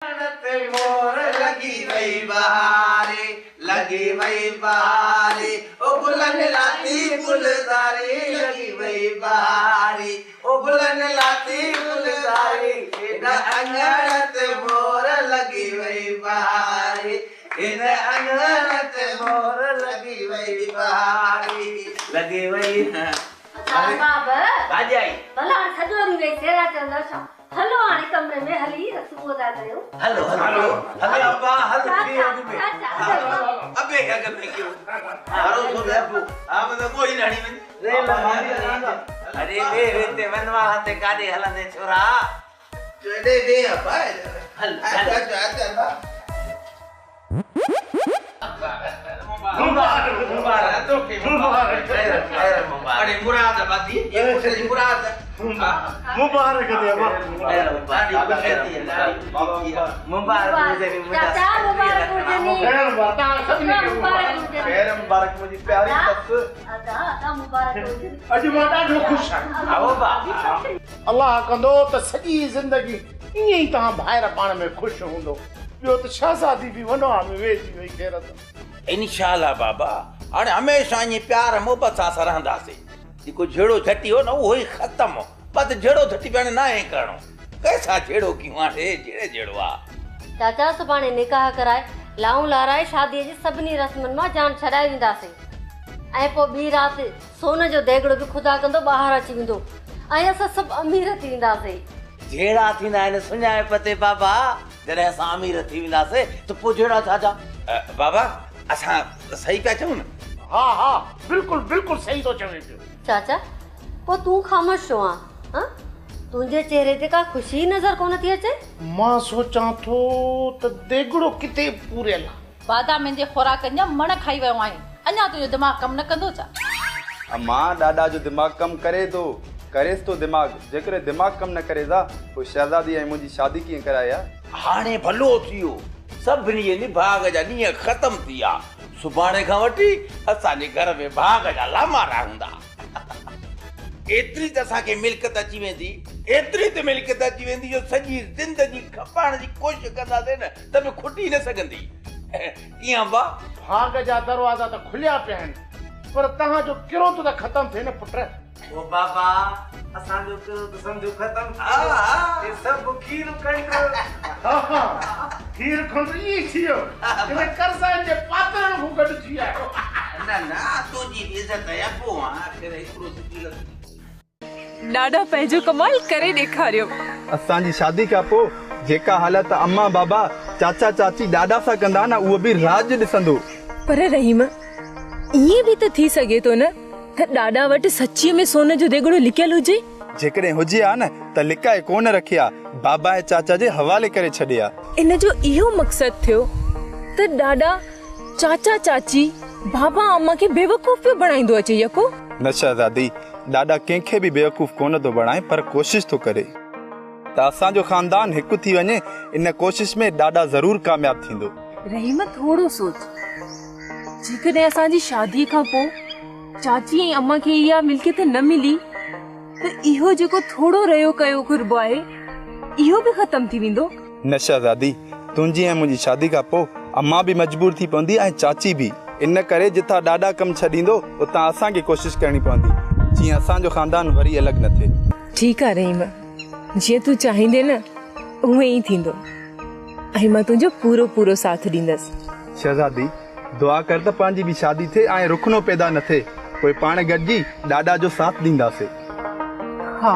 मोर लगी वही बहारे, लगी वही बहारे, ओ बुलन लाती गुलजारी, लगी वही बहारी, ओ बुलन लाती गुलजारी, इन अंगनत मोर लगी वही बहारी, इन अंगनत मोर लगी वही बहारी, लगी वही। आज आई भला सजोरी वे तेरा चंदा सा हेलो आने कमरे में हली रसूल अदा करो। हेलो हेलो हेलो अब्बा हेलो की अबे क्या कर रहे क्यों हारो सो लेबू आप तो कोई नहीं में रे लमारी अरे वे ते मनवा हते काडे हलने छोरा दे अब्बा हल अच्छा मुबारक तो के मुबारक अरे मुरादाबादी ये मुझे मुराद मुबारक दे अब्बा मुबारक मुझे चाचा मुबारक मुझे मुबारक मुझे प्यारी सस अदा मुबारक मुझे अज माता जो खुश है आओ बा अल्लाह कंदो त सजी जिंदगी इए ता भाईर पाण में खुश होंदो यो त शहजादी भी वनो में वेजी वई खेरत इंशाल्लाह बाबा अरे हमेशा ये प्यार मोहब्बत सा रहंदासे जेको झेड़ो झटी हो न वो ही खत्म हो बस झेड़ो झटी बने ना है करणो कैसा झेड़ो की वाटे जेड़े झेड़वा चाचा सुभाणे निकाह कराए लाऊं लाराए शादी जी सबनी रस्मन मा जान छडाई विंदासे ऐ पो बी रात सोन जो देगड़ो भी खुदा कंदो बाहर अची विंदो ऐ अस सब अमीर थी विंदासे झेड़ा थींदा आहिनि सुञाए पते बाबा जॾहिं असां अमीर थी वेंदासीं त पोइ झेड़ा छा बाबा असां सही पिया चऊं न हाँ हाँ बिल्कुल बिल्कुल सही तो चवे पियो चाचा पो तू खामोश छो हां तुझे चेहरे ते का खुशी नजर कोन थी अचे मां सोचां थो त देगड़ो किते पूरेल बादा मुंहिंजे खोराक जा मण खाई वियो आहे अञा तुंहिंजो दिमाग़ कम न कंदो छा अम्मा ॾाॾा जो दिमाग़ कम करे तो करेस तो दिमाग़ जेकर दिमाग़ कम न करे था तो शहजादी ऐं मुंहिंजी शादी कीअं कराया हाणे भलो थियो सभिनी जे निभाग जा ॾींहं ख़त्म थी विया सुभाणे खां वठी असांजे घर में भाग जा लामारा हूंदा एतिरी त असांखे मिल्कत अची वेंदी एतिरी त मिल्कत अची वेंदी जो सॼी ज़िंदगी खपाइण जी कोशिशि कंदासीं न त बि खुटी न सघंदी कीअं बा भाग जा दरवाज़ा त खुलिया पिया आहिनि पर तव्हांजो किरो तो त ख़त्म थिए न पुट ओ बाबा असांजो किरो त सम्झो ख़त्म ये सब खीर खंड खीर खंड ई थियो इन करसा जे पातरन को गड थी आयो ना ना तुंहिंजी इज्जत है अबो आखिर एतिरो सुठी लॻी ॾाढा पंहिंजो कमाल करे ॾेखारियो असांजी शादी खां पोइ जेका हालत अम्मा बाबा चाचा चाची ॾाॾा सां कंदा न उहो बि राज ॾिसंदो पर रहीम ईअं बि त थी सघे थो न त ॾाॾा वटि सच्चीअ में सोन जो देगड़ो लिकियल हुजे जेकॾहिं हुजे हा न त लिकाए कोन रखिया बाबा ऐं चाचा जे हवाले करे छॾिया इन जो इहो मक़सद थियो त ॾाॾा चाचा चाची बाबा अम्मा खे बेवकूफ़ पियो बणाईंदो अचे यको न शहजादी ॾाॾा कंहिंखे बि बेवकूफ़ कोन थो बणाए पर कोशिशि थो करे त असांजो ख़ानदान हिकु थी वञे इन कोशिशि में ॾाॾा ज़रूर कामयाब थींदो रहीम थोरो सोच जेकॾहिं असांजी शादी खां पोइ चाची ऐं अम्मा खे इहा मिल्कियत न मिली त इहो जेको थोरो रहियो कयो कुर्बो आहे इहो बि ख़त्म थी वेंदो न शहजादी तुंहिंजी ऐं मुंहिंजी शादी खां पोइ अम्मा बि मजबूर थी पवंदी ऐं चाची बि इन करे जिथां ॾाॾा कमु छॾींदो उतां असांखे कोशिशि करणी पवंदी जीअं असांजो ख़ानदान वरी अलॻि न थिए ठीकु आहे रहीम जीअं तूं चाहींदे न उहे ई थींदो ऐं मां तुंहिंजो पूरो पूरो साथ ॾींदसि शहजादी दुआ कर त पंहिंजी बि शादी थिए ऐं रुखनो पैदा न थिए पोइ पाण गॾिजी ॾाॾा जो साथ ॾींदासीं हा